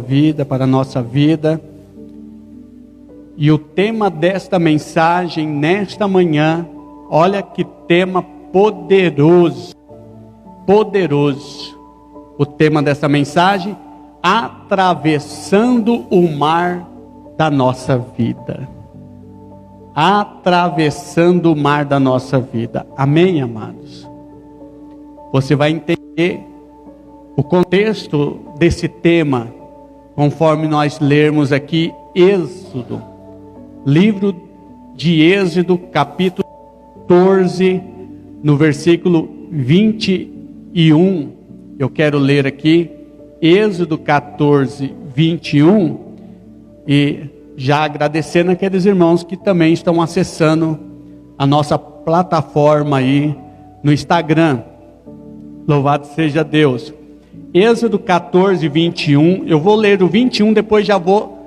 vida, para a nossa vida. E o tema desta mensagem, nesta manhã, olha que tema poderoso, poderoso. O tema dessa mensagem, atravessando o mar da nossa vida. Atravessando o mar da nossa vida. Amém, amados? Você vai entender o contexto desse tema, conforme nós lermos aqui Êxodo. Livro de Êxodo, capítulo 14, no versículo 21. Eu quero ler aqui, Êxodo 14, 21. E já agradecendo aqueles irmãos que também estão acessando a nossa plataforma aí no Instagram. Louvado seja Deus. Êxodo 14, 21. Eu vou ler o 21, depois já vou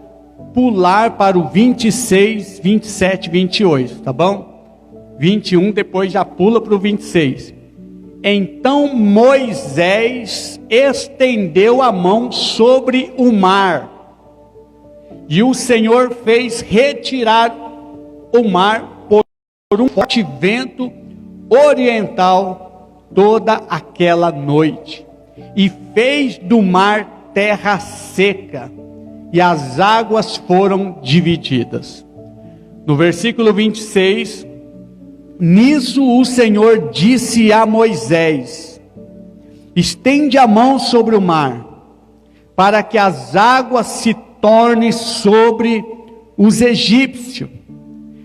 pular para o 26, 27, 28, tá bom? 21, depois já pula para o 26. Então Moisés estendeu a mão sobre o mar, e o Senhor fez retirar o mar por um forte vento oriental toda aquela noite, e fez do mar terra seca, e as águas foram divididas. No versículo 26, nisso o Senhor disse a Moisés: estende a mão sobre o mar, para que as águas se tornem sobre os egípcios,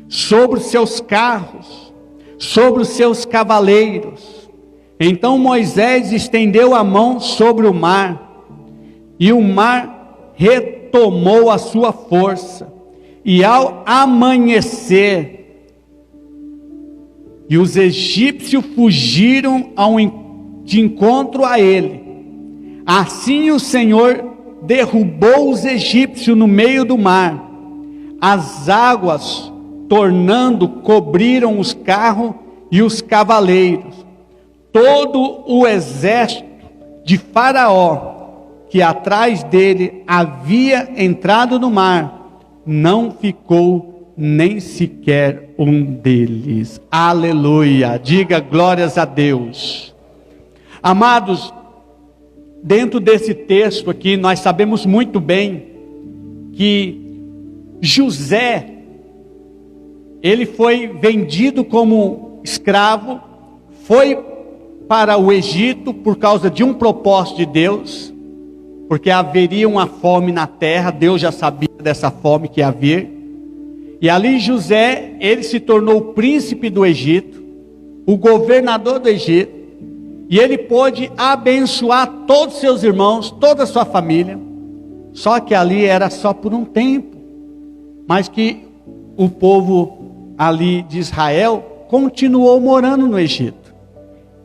sobre os seus carros, sobre os seus cavaleiros. Então Moisés estendeu a mão sobre o mar, e o mar retomou a sua força, e ao amanhecer, e os egípcios fugiram de encontro a ele. Assim o Senhor derrubou os egípcios no meio do mar. As águas, tornando, cobriram os carros e os cavaleiros. Todo o exército de Faraó, que atrás dele havia entrado no mar, não ficou nem sequer um deles. Aleluia! Diga glórias a Deus. Amados, dentro desse texto aqui, nós sabemos muito bem que José, ele foi vendido como escravo, foi para o Egito por causa de um propósito de Deus, porque haveria uma fome na terra. Deus já sabia dessa fome que ia vir, e ali José, ele se tornou o príncipe do Egito, o governador do Egito, e ele pôde abençoar todos os seus irmãos, toda a sua família. Só que ali era só por um tempo, mas que o povo ali de Israel continuou morando no Egito.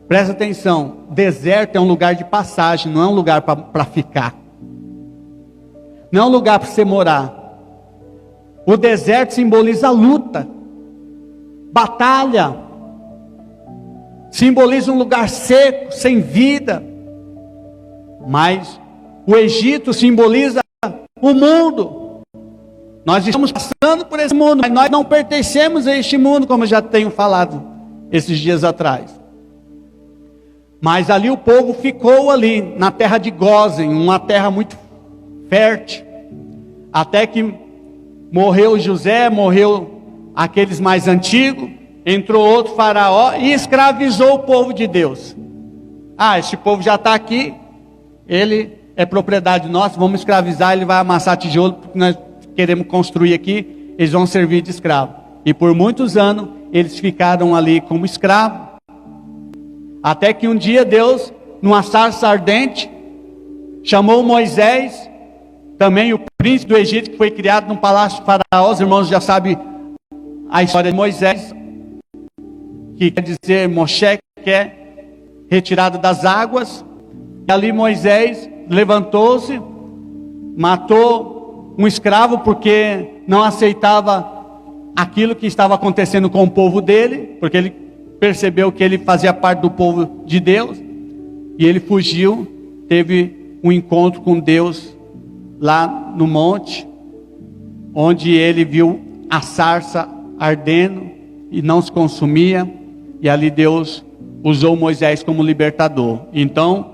Presta atenção, deserto é um lugar de passagem, não é um lugar para ficar. Não é um lugar para você morar. O deserto simboliza luta, batalha, simboliza um lugar seco, sem vida. Mas o Egito simboliza o mundo. Nós estamos passando por esse mundo, mas nós não pertencemos a este mundo, como eu já tenho falado esses dias atrás. Mas ali o povo ficou ali, na terra de Gósen, uma terra muito fértil, até que morreu José, morreu aqueles mais antigos, entrou outro faraó e escravizou o povo de Deus. Este povo já está aqui, ele é propriedade nossa, vamos escravizar, ele vai amassar tijolo, porque nós queremos construir aqui, eles vão servir de escravo. E por muitos anos, eles ficaram ali como escravos, até que um dia Deus, numa sarça ardente, chamou Moisés, também o príncipe do Egito, que foi criado no palácio de Faraó. Os irmãos já sabem a história de Moisés, que quer dizer Moshe, que é retirado das águas. E ali Moisés levantou-se, matou um escravo, porque não aceitava aquilo que estava acontecendo com o povo dele, porque ele percebeu que ele fazia parte do povo de Deus, e ele fugiu, teve um encontro com Deus lá no monte, onde ele viu a sarça ardendo e não se consumia, e ali Deus usou Moisés como libertador. Então,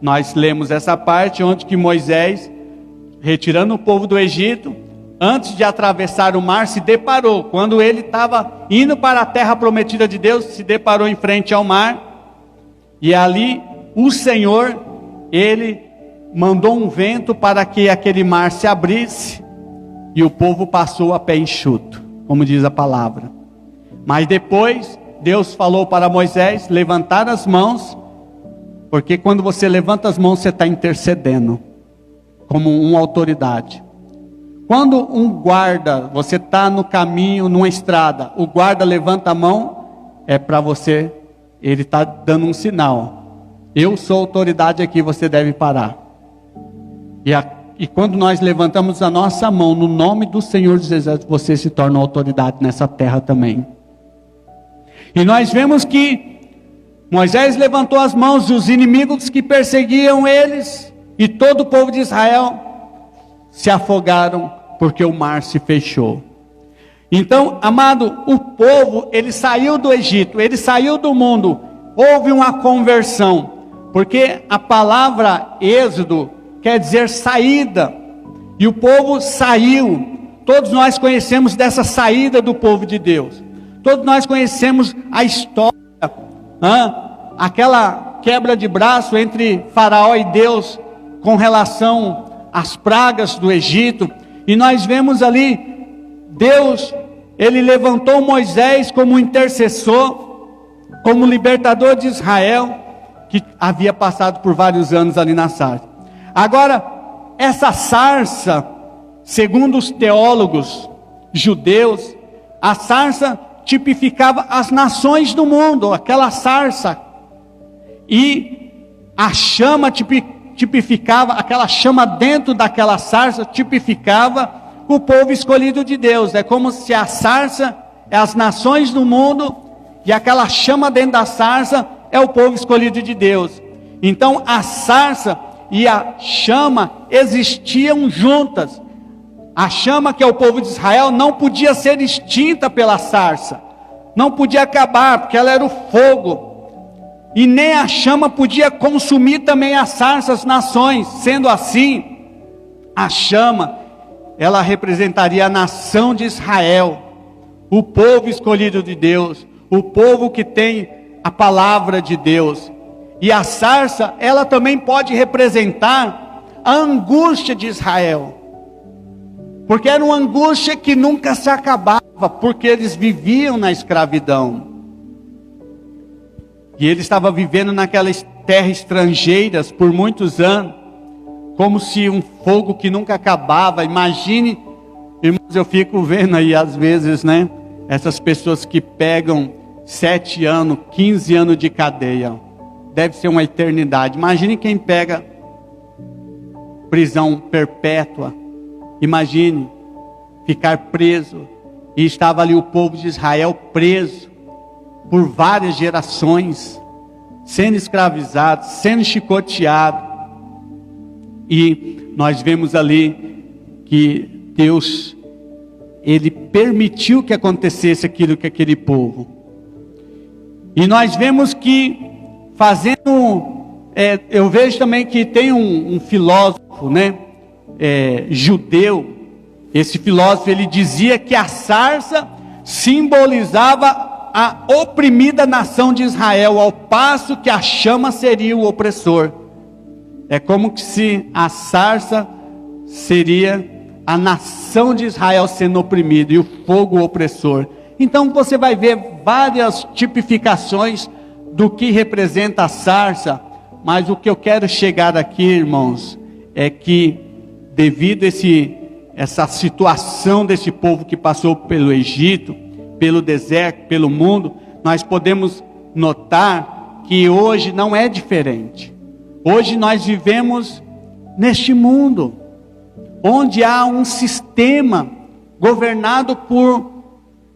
nós lemos essa parte onde que Moisés, retirando o povo do Egito, antes de atravessar o mar, se deparou, quando ele estava indo para a terra prometida de Deus, se deparou em frente ao mar, e ali o Senhor, ele mandou um vento para que aquele mar se abrisse, e o povo passou a pé enxuto, como diz a palavra. Mas depois, Deus falou para Moisés levantar as mãos, porque quando você levanta as mãos, você está intercedendo, como uma autoridade. Quando um guarda, você está no caminho, numa estrada, o guarda levanta a mão, é para você, ele está dando um sinal. Eu sou autoridade aqui, você deve parar. E quando nós levantamos a nossa mão, no nome do Senhor dos Exércitos, você se torna autoridade nessa terra também. E nós vemos que Moisés levantou as mãos, e os inimigos que perseguiam eles, e todo o povo de Israel, se afogaram, porque o mar se fechou. Então, amado, o povo, ele saiu do Egito, ele saiu do mundo, houve uma conversão, porque a palavra êxodo quer dizer saída, e o povo saiu. Todos nós conhecemos dessa saída do povo de Deus, todos nós conhecemos a história, aquela quebra de braço entre Faraó e Deus, com relação às pragas do Egito. E nós vemos ali, Deus, ele levantou Moisés como intercessor, como libertador de Israel, que havia passado por vários anos ali na sarça. Agora, essa sarça, segundo os teólogos judeus, a sarça tipificava as nações do mundo, aquela sarça. E a chama tipificava, aquela chama dentro daquela sarça, tipificava o povo escolhido de Deus. É como se a sarça é as nações do mundo, e aquela chama dentro da sarça é o povo escolhido de Deus. Então a sarça e a chama existiam juntas. A chama, que é o povo de Israel, não podia ser extinta pela sarça, não podia acabar, porque ela era o fogo. E nem a chama podia consumir também a sarça, as nações. Sendo assim, a chama, ela representaria a nação de Israel, o povo escolhido de Deus, o povo que tem a palavra de Deus. E a sarça, ela também pode representar a angústia de Israel, porque era uma angústia que nunca se acabava, porque eles viviam na escravidão. E ele estava vivendo naquelas terras estrangeiras por muitos anos, como se um fogo que nunca acabava. Imagine, irmãos, eu fico vendo aí às vezes, né? Essas pessoas que pegam 7 anos, 15 anos de cadeia. Deve ser uma eternidade. Imagine quem pega prisão perpétua. Imagine ficar preso. E estava ali o povo de Israel preso por várias gerações, sendo escravizado, sendo chicoteado. E nós vemos ali que Deus, ele permitiu que acontecesse aquilo com aquele povo. E nós vemos que eu vejo também que tem um filósofo, né, judeu. Esse filósofo, ele dizia que a sarça simbolizava a oprimida nação de Israel, ao passo que a chama seria o opressor. É como se a sarça seria a nação de Israel sendo oprimida, e o fogo o opressor. Então você vai ver várias tipificações do que representa a sarça. Mas o que eu quero chegar aqui, irmãos, é que devido a essa situação desse povo que passou pelo Egito, pelo deserto, pelo mundo, nós podemos notar que hoje não é diferente. Hoje nós vivemos neste mundo, onde há um sistema governado por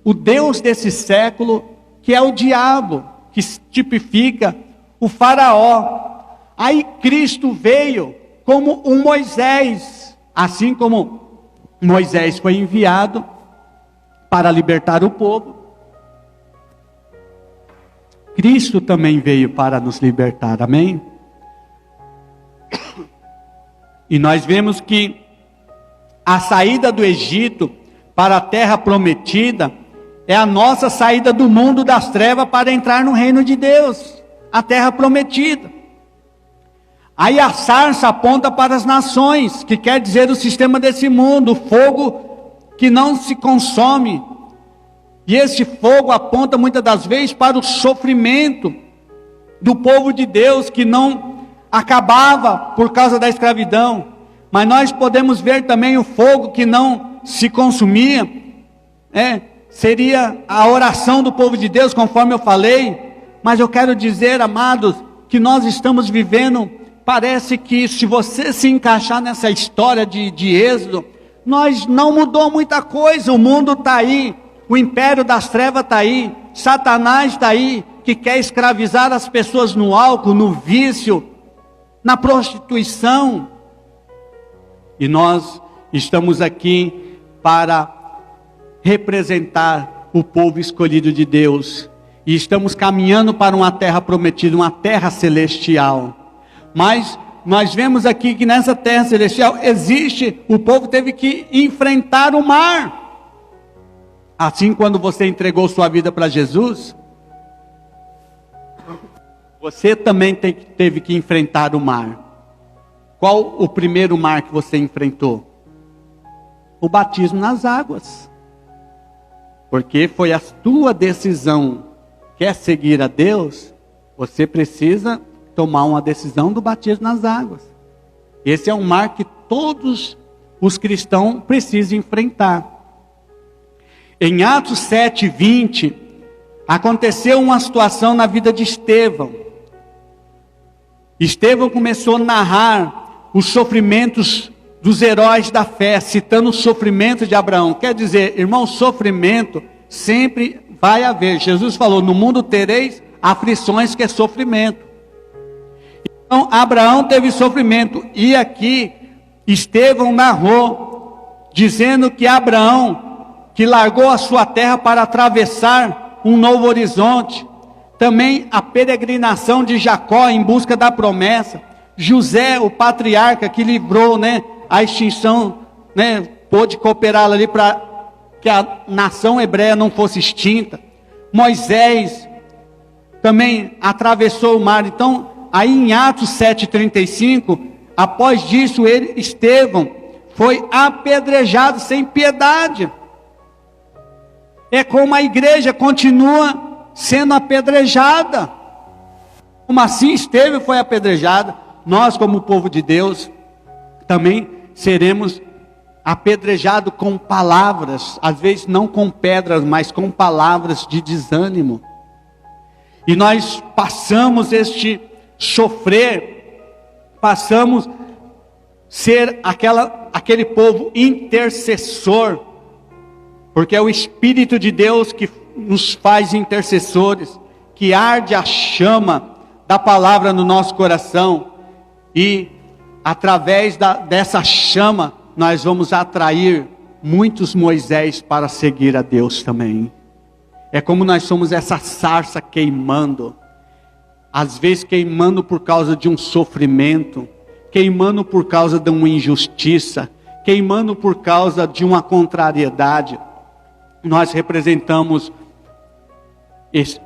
o Deus desse século, que é o diabo, que tipifica o faraó. Aí Cristo veio como um Moisés, Assim como Moisés foi enviado para libertar o povo, Cristo também veio para nos libertar, amém? E nós vemos que a saída do Egito para a terra prometida é a nossa saída do mundo das trevas para entrar no reino de Deus, a terra prometida. Aí a sarça aponta para as nações, que quer dizer o sistema desse mundo, o fogo que não se consome. E esse fogo aponta muitas das vezes para o sofrimento do povo de Deus, que não acabava por causa da escravidão. Mas nós podemos ver também o fogo que não se consumia, seria a oração do povo de Deus, conforme eu falei. Mas eu quero dizer, amados, que nós estamos vivendo, parece que se você se encaixar nessa história de Êxodo, nós não mudou muita coisa, o mundo está aí, o império das trevas está aí, Satanás está aí, que quer escravizar as pessoas no álcool, no vício, na prostituição. E nós estamos aqui para representar o povo escolhido de Deus. E estamos caminhando para uma terra prometida, uma terra celestial. Mas nós vemos aqui que nessa terra celestial o povo teve que enfrentar o mar. Assim, quando você entregou sua vida para Jesus, você também teve que enfrentar o mar. Qual o primeiro mar que você enfrentou? O batismo nas águas. Porque foi a tua decisão. Quer seguir a Deus? Você precisa tomar uma decisão do batismo nas águas. Esse é um mar que todos os cristãos precisam enfrentar. Em Atos 7:20, aconteceu uma situação na vida de Estevão. Estevão começou a narrar os sofrimentos dos heróis da fé, citando o sofrimento de Abraão. Quer dizer, irmão, sofrimento sempre vai haver. Jesus falou, no mundo tereis aflições, que é sofrimento. Então, Abraão teve sofrimento, e aqui, Estevão narrou, dizendo que Abraão, que largou a sua terra para atravessar um novo horizonte, também a peregrinação de Jacó em busca da promessa, José, o patriarca que livrou, a extinção, pôde cooperar ali para que a nação hebreia não fosse extinta. Moisés também atravessou o mar. Então, aí em Atos 7:35, após disso, Estevão foi apedrejado sem piedade. É como a igreja continua sendo apedrejada. Como assim Estevão foi apedrejado? Nós, como povo de Deus, também seremos apedrejados com palavras, às vezes não com pedras, mas com palavras de desânimo. E nós passamos este sofrer, passamos ser aquele povo intercessor, porque é o Espírito de Deus que nos faz intercessores, que arde a chama da palavra no nosso coração, e através dessa chama, nós vamos atrair muitos Moisés para seguir a Deus também. É como nós somos essa sarça queimando, às vezes queimando por causa de um sofrimento, queimando por causa de uma injustiça, queimando por causa de uma contrariedade. Nós representamos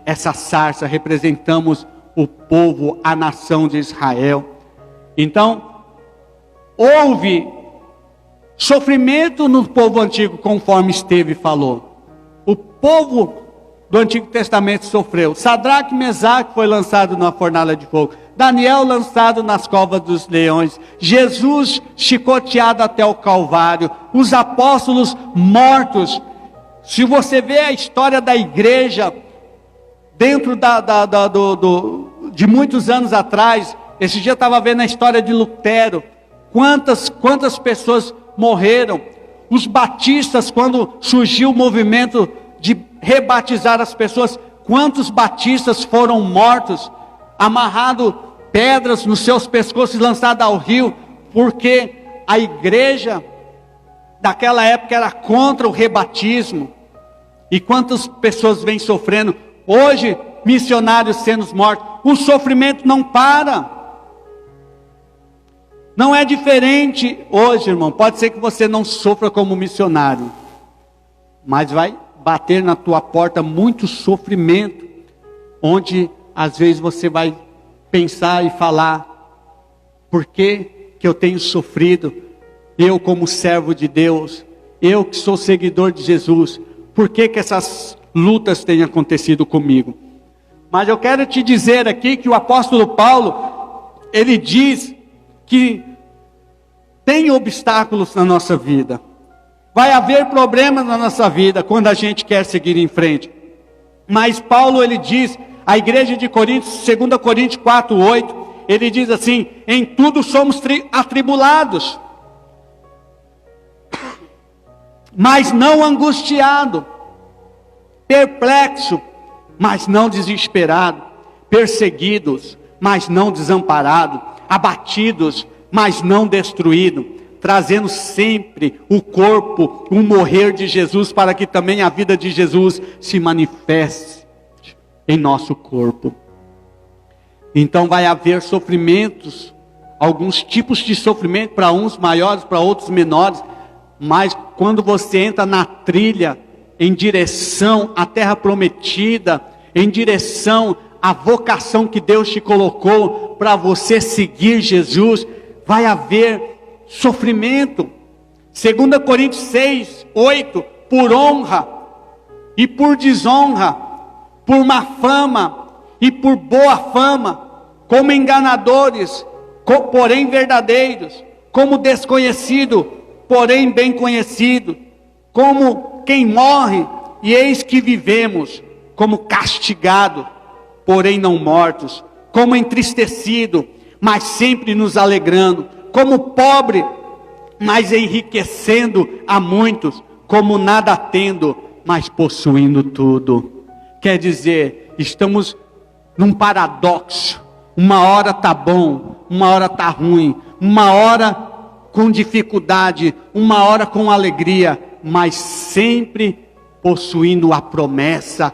essa sarça, representamos o povo, a nação de Israel. Então, houve sofrimento no povo antigo, conforme Estevão falou. O povo do Antigo Testamento sofreu. Sadraque e Mesaque foi lançado na fornalha de fogo. Daniel lançado nas covas dos leões. Jesus chicoteado até o Calvário. Os apóstolos mortos. Se você vê a história da igreja, dentro de muitos anos atrás, esse dia eu estava vendo a história de Lutero, quantas pessoas morreram. Os batistas, quando surgiu o movimento de rebatizar as pessoas, quantos batistas foram mortos, amarrado pedras nos seus pescoços e lançados ao rio, porque a igreja daquela época era contra o rebatismo. E quantas pessoas vêm sofrendo hoje, missionários sendo mortos. O sofrimento não para. Não é diferente hoje, irmão. Pode ser que você não sofra como missionário, mas vai bater na tua porta muito sofrimento, onde às vezes você vai pensar e falar: por que eu tenho sofrido? Eu como servo de Deus, eu que sou seguidor de Jesus, por que essas lutas têm acontecido comigo? Mas eu quero te dizer aqui que o apóstolo Paulo, ele diz que tem obstáculos na nossa vida. Vai haver problemas na nossa vida quando a gente quer seguir em frente. Mas Paulo, ele diz, a igreja de Coríntios, 2 Coríntios 4:8, ele diz assim: em tudo somos atribulados, mas não angustiado, perplexo, mas não desesperado, perseguidos, mas não desamparado, abatidos, mas não destruído, trazendo sempre o corpo, o morrer de Jesus, para que também a vida de Jesus se manifeste em nosso corpo. Então vai haver sofrimentos, alguns tipos de sofrimento, para uns maiores, para outros menores, mas quando você entra na trilha, em direção à terra prometida, em direção à vocação que Deus te colocou, para você seguir Jesus, vai haver sofrimento. 2 Coríntios 6:8, por honra e por desonra, por má fama e por boa fama, como enganadores, porém verdadeiros, como desconhecido, porém bem conhecido, como quem morre, e eis que vivemos, como castigado, porém não mortos, como entristecido, mas sempre nos alegrando, como pobre, mas enriquecendo a muitos, como nada tendo, mas possuindo tudo. Quer dizer, estamos num paradoxo. Uma hora está bom, uma hora está ruim, uma hora com dificuldade, uma hora com alegria, mas sempre possuindo a promessa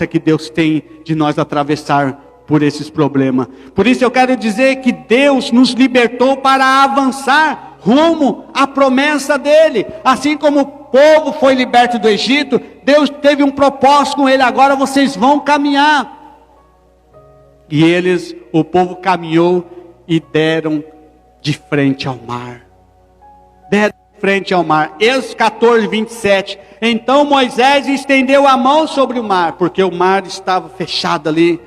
que Deus tem de nós atravessar por esses problemas. Por isso eu quero dizer que Deus nos libertou para avançar rumo à promessa dele. Assim como o povo foi liberto do Egito, Deus teve um propósito com ele: agora vocês vão caminhar. E o povo caminhou e deram de frente ao mar. Deram de frente ao mar. Êxodo 14:27. Então Moisés estendeu a mão sobre o mar, porque o mar estava fechado ali,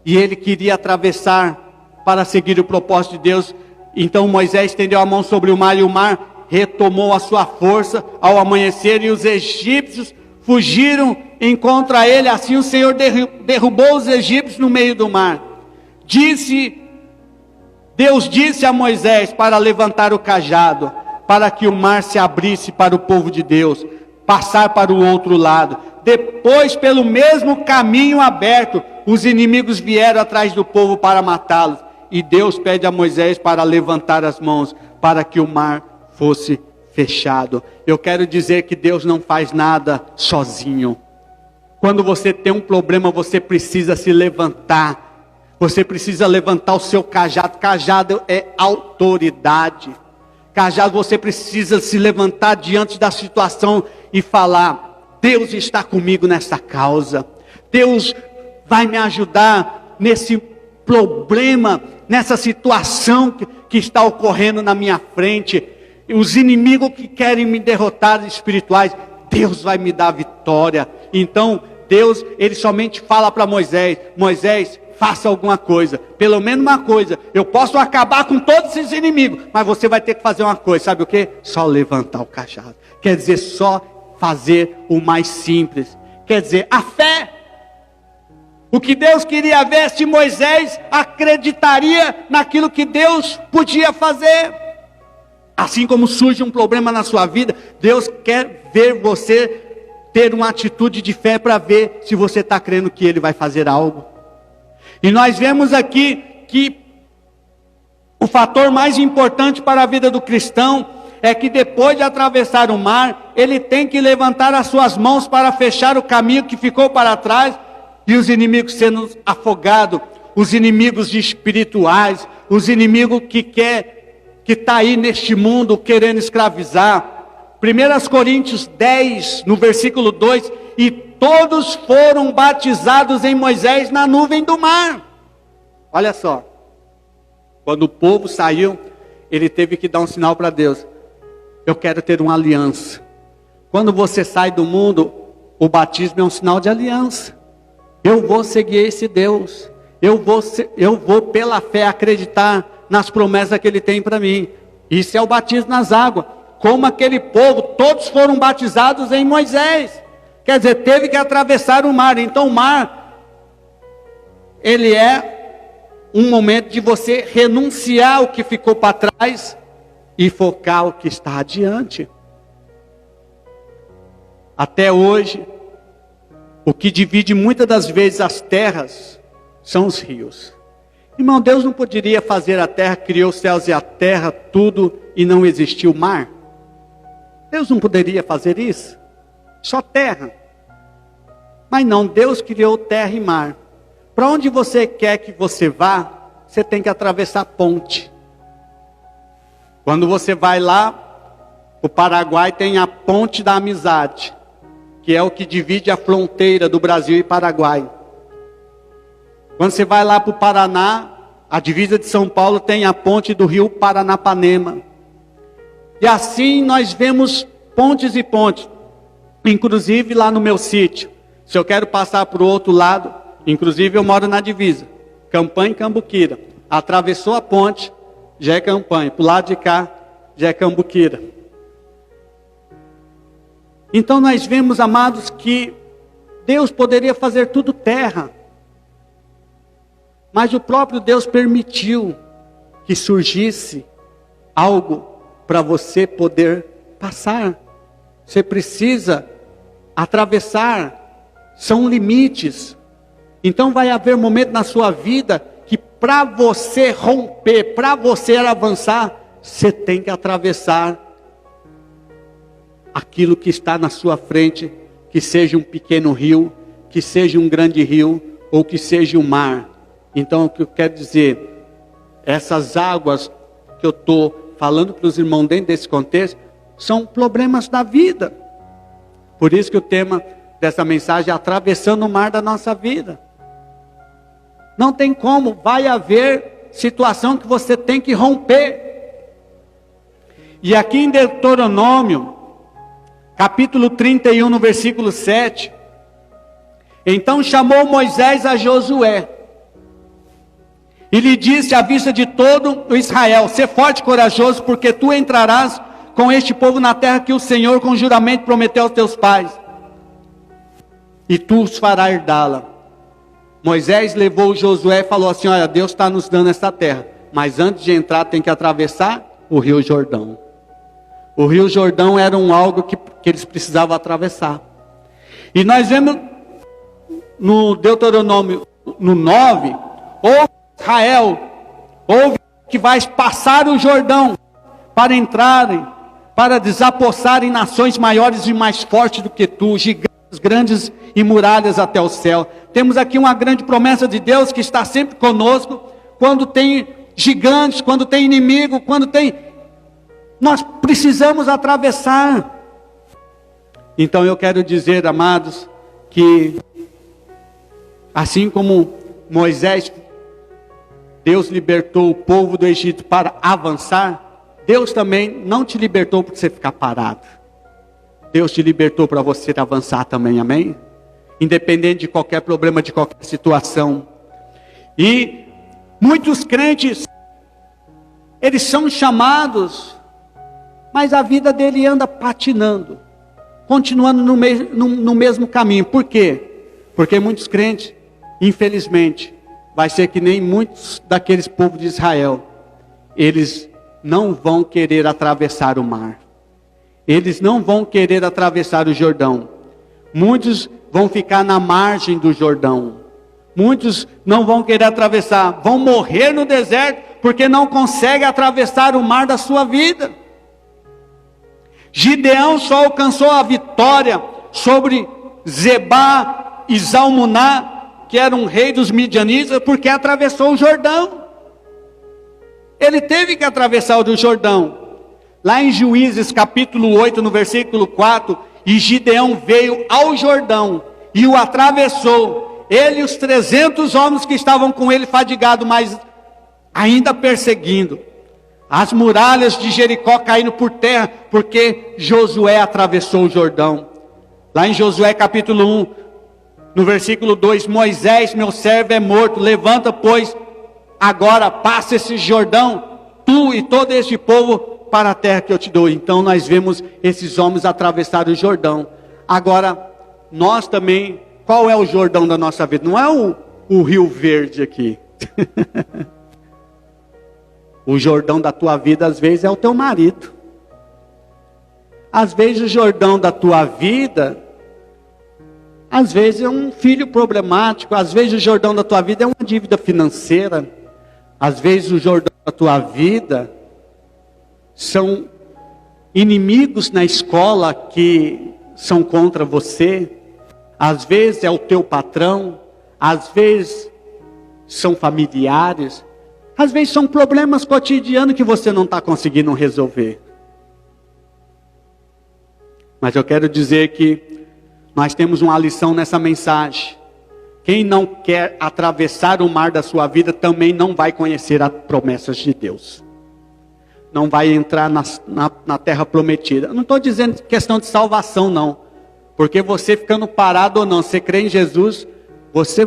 e ele queria atravessar para seguir o propósito de Deus. Então Moisés estendeu a mão sobre o mar, e o mar retomou a sua força ao amanhecer, e os egípcios fugiram em contra ele. Assim o Senhor derrubou os egípcios no meio do mar. Deus disse a Moisés para levantar o cajado, para que o mar se abrisse para o povo de Deus passar para o outro lado. Depois, pelo mesmo caminho aberto, os inimigos vieram atrás do povo para matá-los. E Deus pede a Moisés para levantar as mãos, para que o mar fosse fechado. Eu quero dizer que Deus não faz nada sozinho. Quando você tem um problema, você precisa se levantar. Você precisa levantar o seu cajado. Cajado é autoridade. Cajado, você precisa se levantar diante da situação e falar: Deus está comigo nessa causa. Deus vai me ajudar nesse problema, nessa situação que está ocorrendo na minha frente. Os inimigos que querem me derrotar espirituais, Deus vai me dar vitória. Então Deus, ele somente fala para Moisés: Moisés, faça alguma coisa, pelo menos uma coisa. Eu posso acabar com todos esses inimigos, mas você vai ter que fazer uma coisa. Sabe o que? Só levantar o cajado. Quer dizer, só fazer o mais simples. Quer dizer, a fé. O que Deus queria ver se Moisés acreditaria naquilo que Deus podia fazer. Assim como surge um problema na sua vida, Deus quer ver você ter uma atitude de fé para ver se você está crendo que Ele vai fazer algo. E nós vemos aqui que O fator mais importante para a vida do cristão é que depois de atravessar o mar, ele tem que levantar as suas mãos para fechar o caminho que ficou para trás, e os inimigos sendo afogados, os inimigos espirituais, os inimigos que está aí neste mundo querendo escravizar. 1 Coríntios 10, no versículo 2, e todos foram batizados em Moisés na nuvem do mar. Olha só, quando o povo saiu, ele teve que dar um sinal para Deus. Eu quero ter uma aliança. Quando você sai do mundo, o batismo é um sinal de aliança. Eu vou seguir esse Deus. Eu vou pela fé acreditar nas promessas que Ele tem para mim. Isso é o batismo nas águas. Como aquele povo, todos foram batizados em Moisés. Quer dizer, teve que atravessar o mar. Então o mar, ele é um momento de você renunciar o que ficou para trás e focar o que está adiante. Até hoje, o que divide muitas das vezes as terras são os rios. Irmão, Deus não poderia fazer a terra, criou os céus e a terra, tudo, e não existiu o mar? Deus não poderia fazer isso? Só terra. Mas não, Deus criou terra e mar. Para onde você quer que você vá, você tem que atravessar a ponte. Quando você vai lá, o Paraguai tem a ponte da amizade, que é o que divide a fronteira do Brasil e Paraguai. Quando você vai lá para o Paraná, a divisa de São Paulo tem a ponte do rio Paranapanema. E assim nós vemos pontes e pontes. Inclusive lá no meu sítio, se eu quero passar para o outro lado, inclusive eu moro na divisa, Campanha e Cambuquira. Atravessou a ponte, já é Campanha. Para o lado de cá, já é Cambuquira. Então nós vemos, amados, que Deus poderia fazer tudo terra. Mas o próprio Deus permitiu que surgisse algo para você poder passar. Você precisa atravessar, são limites. Então vai haver momento na sua vida que para você romper, para você avançar, você tem que atravessar aquilo que está na sua frente, que seja um pequeno rio, que seja um grande rio, ou que seja um mar. Então, o que eu quero dizer, essas águas que eu estou falando para os irmãos dentro desse contexto, são problemas da vida. Por isso que o tema dessa mensagem é atravessando o mar da nossa vida. Não tem como, vai haver situação que você tem que romper. E aqui em Deuteronômio, capítulo 31, no versículo 7, então chamou Moisés a Josué, e lhe disse à vista de todo o Israel: sê forte e corajoso, porque tu entrarás com este povo na terra que o Senhor com juramento prometeu aos teus pais, e tu os farás herdá-la. Moisés levou Josué e falou assim: olha, Deus está nos dando essa terra, mas antes de entrar tem que atravessar o rio Jordão. O rio Jordão era algo que eles precisavam atravessar. E nós vemos no Deuteronômio no 9, ouve Israel, ouve que vais passar o Jordão para entrarem, para desapossarem nações maiores e mais fortes do que tu, gigantes grandes e muralhas até o céu. Temos aqui uma grande promessa de Deus que está sempre conosco, quando tem gigantes, quando tem inimigo, quando tem... Nós precisamos atravessar. Então eu quero dizer, amados, que assim como Moisés, Deus libertou o povo do Egito para avançar, Deus também não te libertou para você ficar parado. Deus te libertou para você avançar também, amém? Independente de qualquer problema, de qualquer situação. E muitos crentes, eles são chamados, mas a vida dele anda patinando, continuando no mesmo caminho. Por quê? Porque muitos crentes, infelizmente, vai ser que nem muitos daqueles povos de Israel, eles não vão querer atravessar o mar. Eles não vão querer atravessar o Jordão. Muitos vão ficar na margem do Jordão. Muitos não vão querer atravessar, vão morrer no deserto, porque não conseguem atravessar o mar da sua vida. Gideão só alcançou a vitória sobre Zebá e Zalmuná, que era um rei dos midianitas, porque atravessou o Jordão. Ele teve que atravessar o Jordão. Lá em Juízes capítulo 8, no versículo 4, e Gideão veio ao Jordão e o atravessou, ele e os 300 homens que estavam com ele fadigados, mas ainda perseguindo. As muralhas de Jericó caíram por terra, porque Josué atravessou o Jordão. Lá em Josué capítulo 1, no versículo 2, Moisés, meu servo, é morto, levanta, pois, agora passa esse Jordão, tu e todo este povo, para a terra que eu te dou. Então nós vemos esses homens atravessar o Jordão. Agora, nós também, qual é o Jordão da nossa vida? Não é o Rio Verde aqui. O Jordão da tua vida, às vezes, é o teu marido. Às vezes, o Jordão da tua vida, às vezes, é um filho problemático. Às vezes, o Jordão da tua vida é uma dívida financeira. Às vezes, o Jordão da tua vida são inimigos na escola que são contra você. Às vezes, é o teu patrão. Às vezes, são familiares. Às vezes são problemas cotidianos que você não está conseguindo resolver. Mas eu quero dizer que nós temos uma lição nessa mensagem. Quem não quer atravessar o mar da sua vida também não vai conhecer as promessas de Deus. Não vai entrar na terra prometida. Eu não estou dizendo questão de salvação não. Porque você ficando parado ou não, você crê em Jesus, você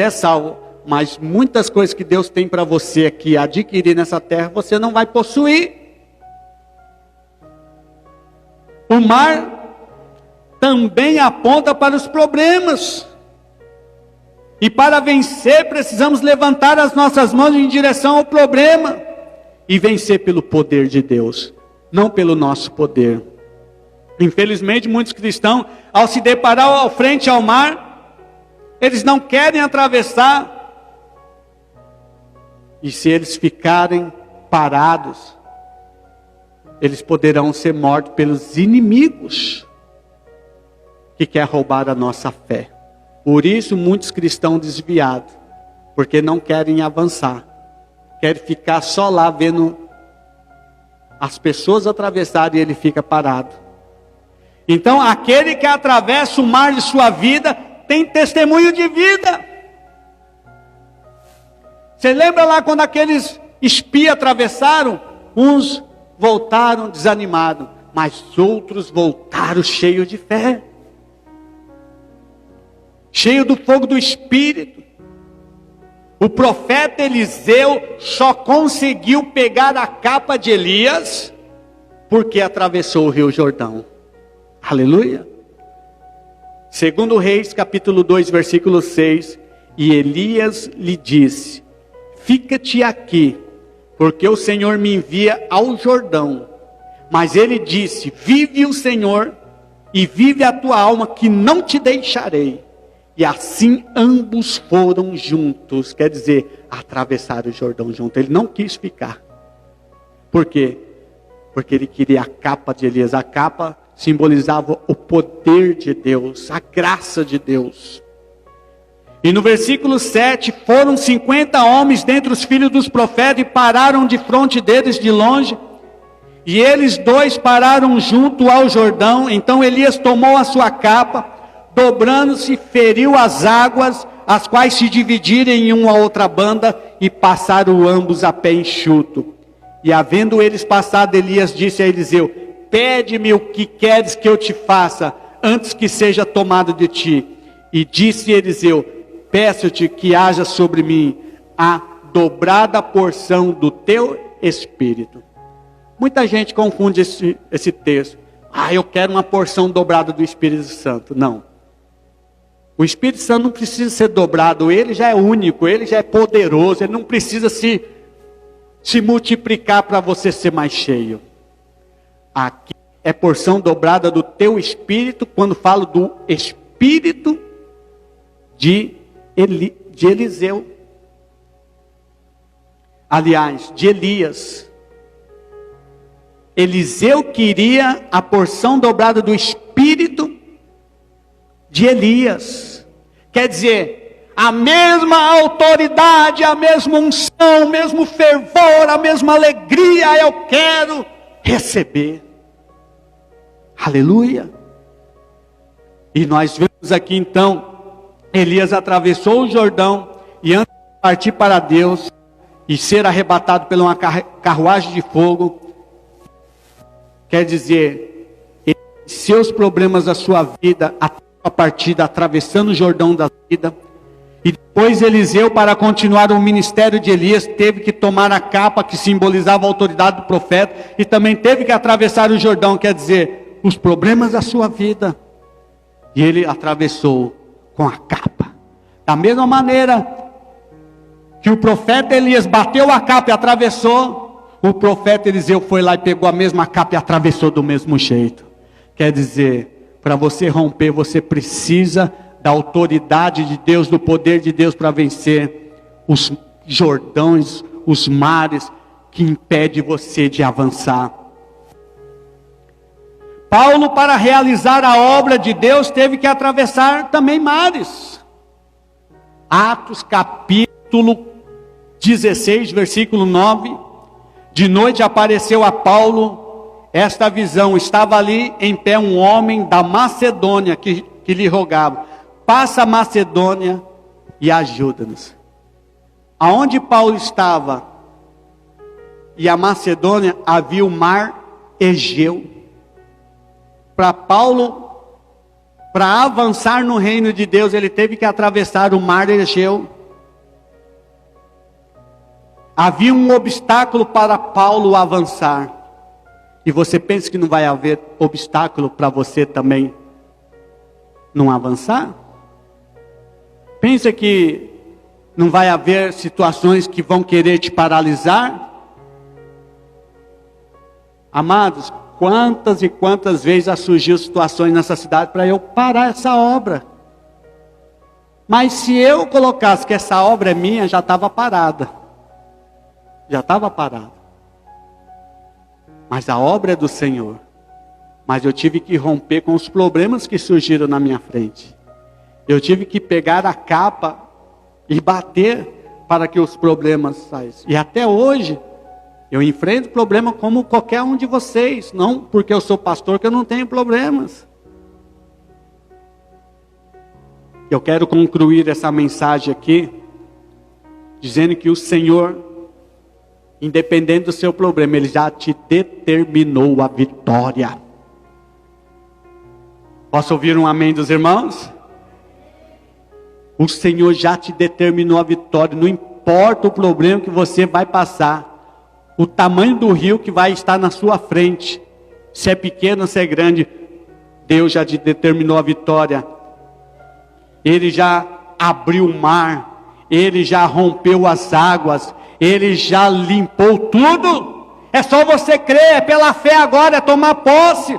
é salvo. Mas muitas coisas que Deus tem para você aqui adquirir nessa terra, você não vai possuir. O mar também aponta para os problemas. E para vencer, precisamos levantar as nossas mãos em direção ao problema. E vencer pelo poder de Deus, não pelo nosso poder. Infelizmente, muitos cristãos, ao se deparar ao frente ao mar, eles não querem atravessar. E se eles ficarem parados, eles poderão ser mortos pelos inimigos que querem roubar a nossa fé. Por isso muitos cristãos desviados, porque não querem avançar. Querem ficar só lá vendo as pessoas atravessarem e ele fica parado. Então aquele que atravessa o mar de sua vida tem testemunho de vida. Você lembra lá quando aqueles espias atravessaram? Uns voltaram desanimados, mas outros voltaram cheios de fé. Cheios do fogo do Espírito. O profeta Eliseu só conseguiu pegar a capa de Elias porque atravessou o rio Jordão. Aleluia. Segundo Reis, capítulo 2, versículo 6. E Elias lhe disse: fica-te aqui, porque o Senhor me envia ao Jordão. Mas ele disse: vive o Senhor, e vive a tua alma, que não te deixarei. E assim ambos foram juntos, quer dizer, atravessaram o Jordão junto. Ele não quis ficar. Por quê? Porque ele queria a capa de Elias. A capa simbolizava o poder de Deus, a graça de Deus. E no versículo 7, foram 50 homens dentre os filhos dos profetas e pararam de fronte deles de longe. E eles dois pararam junto ao Jordão. Então Elias tomou a sua capa, dobrando-se, feriu as águas, as quais se dividiram em uma outra banda, e passaram ambos a pé enxuto. E havendo eles passado, Elias disse a Eliseu: pede-me o que queres que eu te faça, antes que seja tomado de ti. E disse Eliseu: peço-te que haja sobre mim a dobrada porção do teu espírito. Muita gente confunde esse texto. Eu quero uma porção dobrada do Espírito Santo. Não. O Espírito Santo não precisa ser dobrado. Ele já é único, ele já é poderoso. Ele não precisa se multiplicar para você ser mais cheio. Aqui é porção dobrada do teu espírito. Quando falo do espírito de de Eliseu. Aliás, de Elias. Eliseu queria a porção dobrada do Espírito de Elias. Quer dizer, a mesma autoridade, a mesma unção, o mesmo fervor, a mesma alegria eu quero receber. Aleluia. E nós vemos aqui então, Elias atravessou o Jordão e antes de partir para Deus e ser arrebatado por uma carruagem de fogo, quer dizer, seus problemas da sua vida, a partida, atravessando o Jordão da vida. E depois Eliseu, para continuar o ministério de Elias, teve que tomar a capa que simbolizava a autoridade do profeta, e também teve que atravessar o Jordão, quer dizer, os problemas da sua vida. E ele atravessou com a capa. Da mesma maneira que o profeta Elias bateu a capa e atravessou, o profeta Eliseu foi lá e pegou a mesma capa e atravessou do mesmo jeito. Quer dizer, para você romper, você precisa da autoridade de Deus, do poder de Deus para vencer os Jordões, os mares que impedem você de avançar. Paulo, para realizar a obra de Deus, teve que atravessar também mares. Atos capítulo 16, versículo 9. De noite apareceu a Paulo esta visão. Estava ali em pé um homem da Macedônia que lhe rogava: passa a Macedônia e ajuda-nos. Aonde Paulo estava e a Macedônia havia o mar Egeu. Para Paulo, para avançar no reino de Deus, ele teve que atravessar o mar Egeu. Havia um obstáculo para Paulo avançar. E você pensa que não vai haver obstáculo para você também não avançar? Pensa que não vai haver situações que vão querer te paralisar? Amados, quantas e quantas vezes já surgiu situações nessa cidade para eu parar essa obra. Mas se eu colocasse que essa obra é minha, já estava parada. Já estava parada. Mas a obra é do Senhor. Mas eu tive que romper com os problemas que surgiram na minha frente. Eu tive que pegar a capa e bater para que os problemas saíssem. E até hoje, eu enfrento problema como qualquer um de vocês. Não porque eu sou pastor que eu não tenho problemas. Eu quero concluir essa mensagem aqui, dizendo que o Senhor, independente do seu problema, Ele já te determinou a vitória. Posso ouvir um amém dos irmãos? O Senhor já te determinou a vitória. Não importa o problema que você vai passar, o tamanho do rio que vai estar na sua frente, se é pequeno, se é grande, Deus já te determinou a vitória. Ele já abriu o mar, Ele já rompeu as águas, Ele já limpou tudo. É só você crer, é pela fé agora, é tomar posse.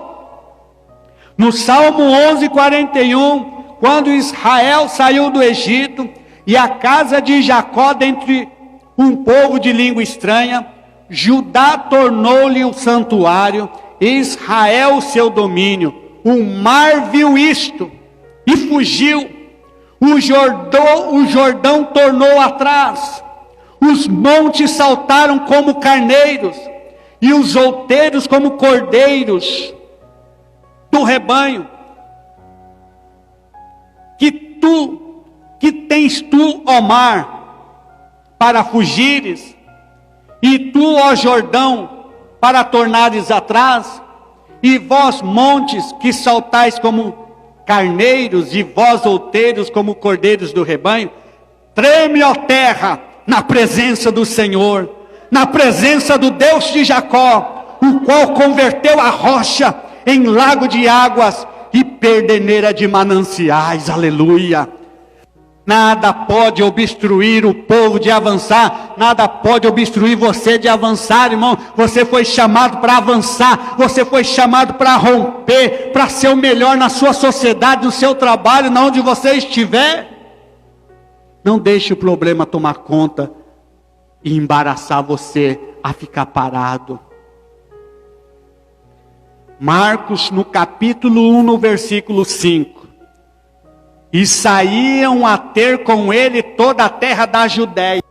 No Salmo 11:41, quando Israel saiu do Egito, e a casa de Jacó dentre um povo de língua estranha, Judá tornou-lhe o santuário, e Israel o seu domínio. O mar viu isto e fugiu. O Jordão tornou atrás. Os montes saltaram como carneiros, e os outeiros como cordeiros do rebanho. Que tens tu, ó mar, para fugires, e tu, ó Jordão, para tornares atrás? E vós, montes, que saltais como carneiros, e vós, outeiros, como cordeiros do rebanho? Treme, ó terra, na presença do Senhor, na presença do Deus de Jacó, o qual converteu a rocha em lago de águas e perdeneira de mananciais. Aleluia. Nada pode obstruir o povo de avançar, nada pode obstruir você de avançar, irmão. Você foi chamado para avançar, você foi chamado para romper, para ser o melhor na sua sociedade, no seu trabalho, na onde você estiver. Não deixe o problema tomar conta e embaraçar você a ficar parado. Marcos, no capítulo 1, no versículo 5. E saíam a ter com ele toda a terra da Judéia.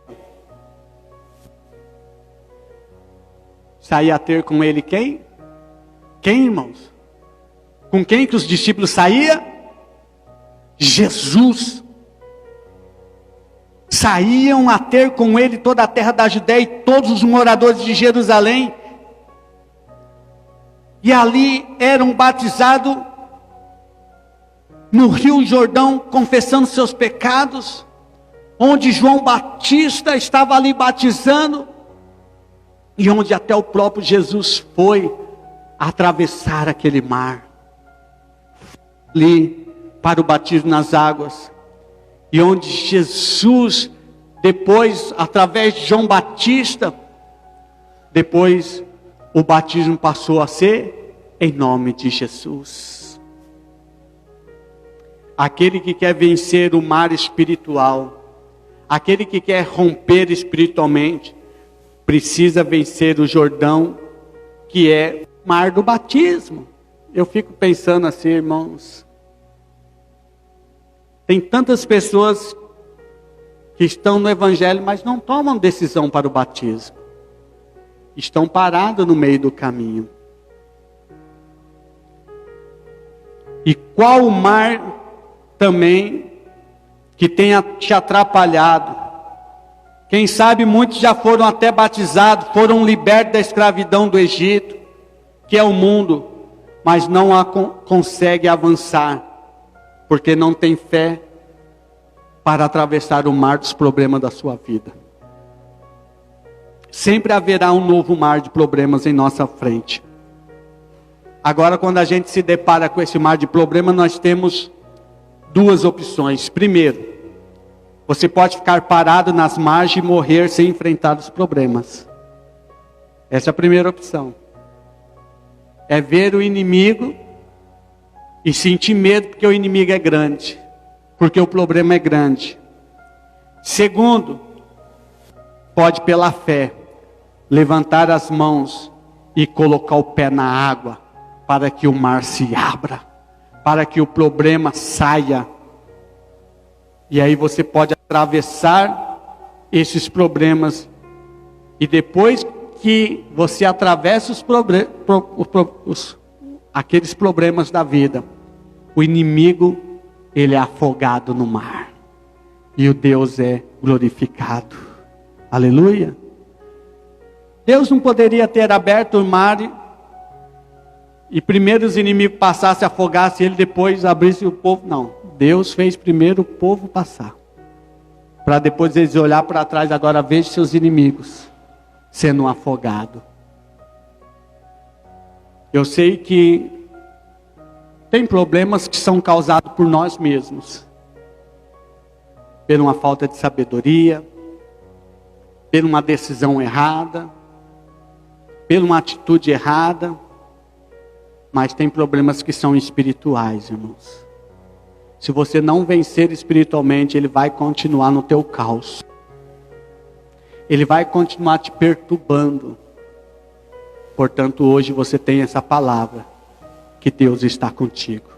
Saía a ter com ele quem? Quem, irmãos? Com quem que os discípulos saíam? Jesus. Saíam a ter com ele toda a terra da Judéia e todos os moradores de Jerusalém. E ali eram batizados no Rio Jordão, confessando seus pecados, onde João Batista estava ali batizando, e onde até o próprio Jesus foi atravessar aquele mar, ali para o batismo nas águas, e onde Jesus, depois, através de João Batista, depois o batismo passou a ser em nome de Jesus. Aquele que quer vencer o mar espiritual, aquele que quer romper espiritualmente, precisa vencer o Jordão, que é o mar do batismo. Eu fico pensando assim, irmãos, tem tantas pessoas que estão no Evangelho, mas não tomam decisão para o batismo. Estão parados no meio do caminho. E qual o mar também que tenha te atrapalhado? Quem sabe muitos já foram até batizados, foram libertos da escravidão do Egito, que é o mundo, mas não consegue avançar, porque não tem fé para atravessar o mar dos problemas da sua vida. Sempre haverá um novo mar de problemas em nossa frente. Agora, quando a gente se depara com esse mar de problemas, nós temos duas opções. Primeiro, você pode ficar parado nas margens e morrer sem enfrentar os problemas. Essa é a primeira opção. É ver o inimigo e sentir medo porque o inimigo é grande, porque o problema é grande. Segundo, pode pela fé levantar as mãos e colocar o pé na água, para que o mar se abra, para que o problema saia. E aí você pode atravessar esses problemas, e depois que você atravessa aqueles problemas da vida, o inimigo, ele é afogado no mar, e o Deus é glorificado. Aleluia. Deus não poderia ter aberto o mar e primeiro os inimigos passassem, afogassem ele, depois abrisse o povo. Não, Deus fez primeiro o povo passar, para depois eles olhar para trás. Agora veja seus inimigos sendo afogados. Eu sei que tem problemas que são causados por nós mesmos, por uma falta de sabedoria, por uma decisão errada, por uma atitude errada. Mas tem problemas que são espirituais, irmãos. Se você não vencer espiritualmente, ele vai continuar no teu caos. Ele vai continuar te perturbando. Portanto, hoje você tem essa palavra, que Deus está contigo.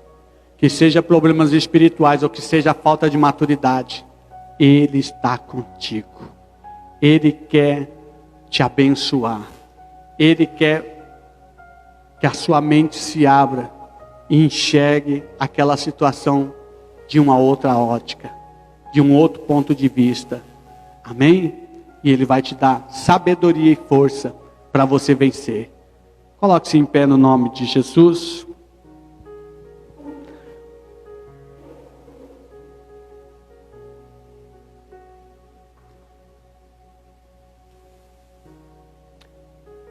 Que seja problemas espirituais ou que seja falta de maturidade, Ele está contigo. Ele quer te abençoar. Ele quer que a sua mente se abra e enxergue aquela situação de uma outra ótica, de um outro ponto de vista. Amém? E Ele vai te dar sabedoria e força para você vencer. Coloque-se em pé no nome de Jesus.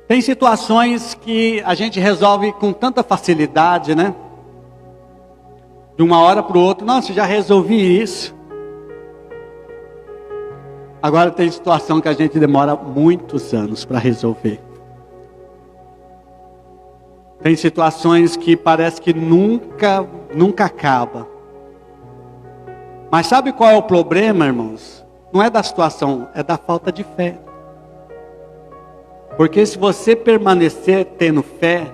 Tem situações que a gente resolve com tanta facilidade, né? De uma hora para o outro, nossa, já resolvi isso. Agora tem situação que a gente demora muitos anos para resolver. Tem situações que parece que nunca acaba. Mas sabe qual é o problema, irmãos? Não é da situação, é da falta de fé. Porque se você permanecer tendo fé,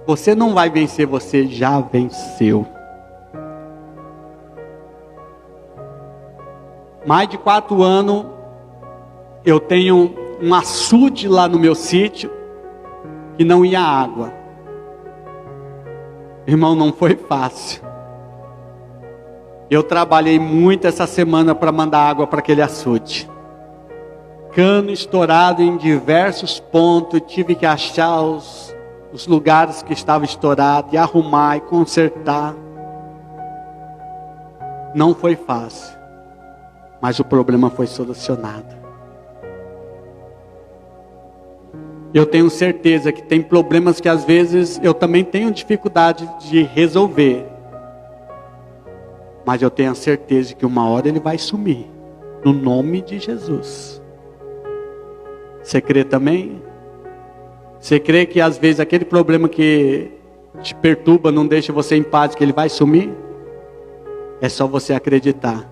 você não vai vencer, você já venceu. Mais de 4 anos, eu tenho um açude lá no meu sítio, que não ia água. Irmão, não foi fácil. Eu trabalhei muito essa semana para mandar água para aquele açude. Cano estourado em diversos pontos, tive que achar os lugares que estavam estourados, e arrumar e consertar. Não foi fácil, mas o problema foi solucionado. Eu tenho certeza que tem problemas que às vezes eu também tenho dificuldade de resolver. Mas eu tenho a certeza que uma hora ele vai sumir, no nome de Jesus. Você crê também? Você crê que às vezes aquele problema que te perturba, não deixa você em paz, que ele vai sumir? É só você acreditar.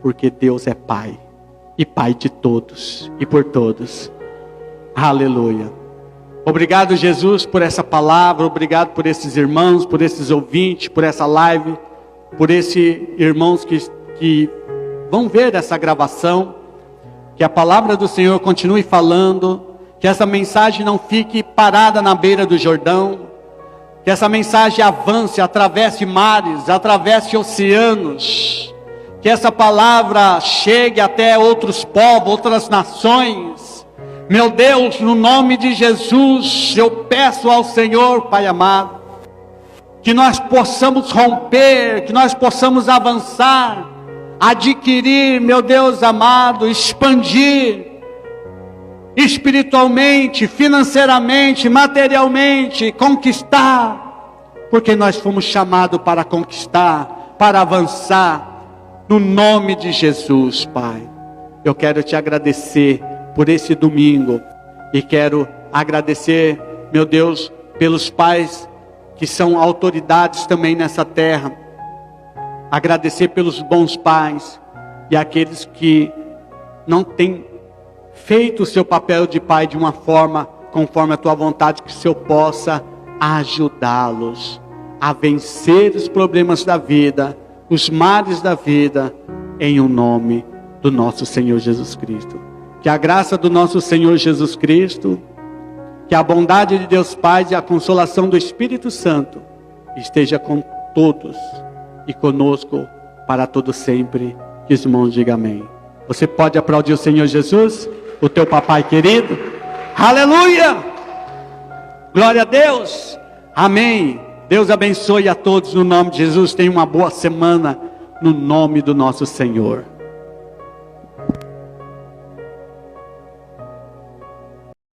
Porque Deus é Pai. E Pai de todos. E por todos. Aleluia. Obrigado, Jesus, por essa palavra. Obrigado por esses irmãos, por esses ouvintes, por essa live. Por esses irmãos que vão ver essa gravação. Que a palavra do Senhor continue falando, que essa mensagem não fique parada na beira do Jordão, que essa mensagem avance, atravesse mares, atravesse oceanos, que essa palavra chegue até outros povos, outras nações. Meu Deus, no nome de Jesus, eu peço ao Senhor, Pai amado, que nós possamos romper, que nós possamos avançar, adquirir, meu Deus amado, expandir espiritualmente, financeiramente, materialmente, conquistar, porque nós fomos chamados para conquistar, para avançar, no nome de Jesus, Pai. Eu quero te agradecer por esse domingo, e quero agradecer, meu Deus, pelos pais que são autoridades também nessa terra, agradecer pelos bons pais e aqueles que não têm feito o seu papel de pai de uma forma conforme a tua vontade, que o Senhor possa ajudá-los a vencer os problemas da vida, os males da vida, em o nome do nosso Senhor Jesus Cristo. Que a graça do nosso Senhor Jesus Cristo, que a bondade de Deus Pai e a consolação do Espírito Santo esteja com todos e conosco para todo sempre. Que os irmãos digam amém. Você pode aplaudir o Senhor Jesus, o teu papai querido? Aleluia! Glória a Deus! Amém! Deus abençoe a todos no nome de Jesus. Tenha uma boa semana no nome do nosso Senhor.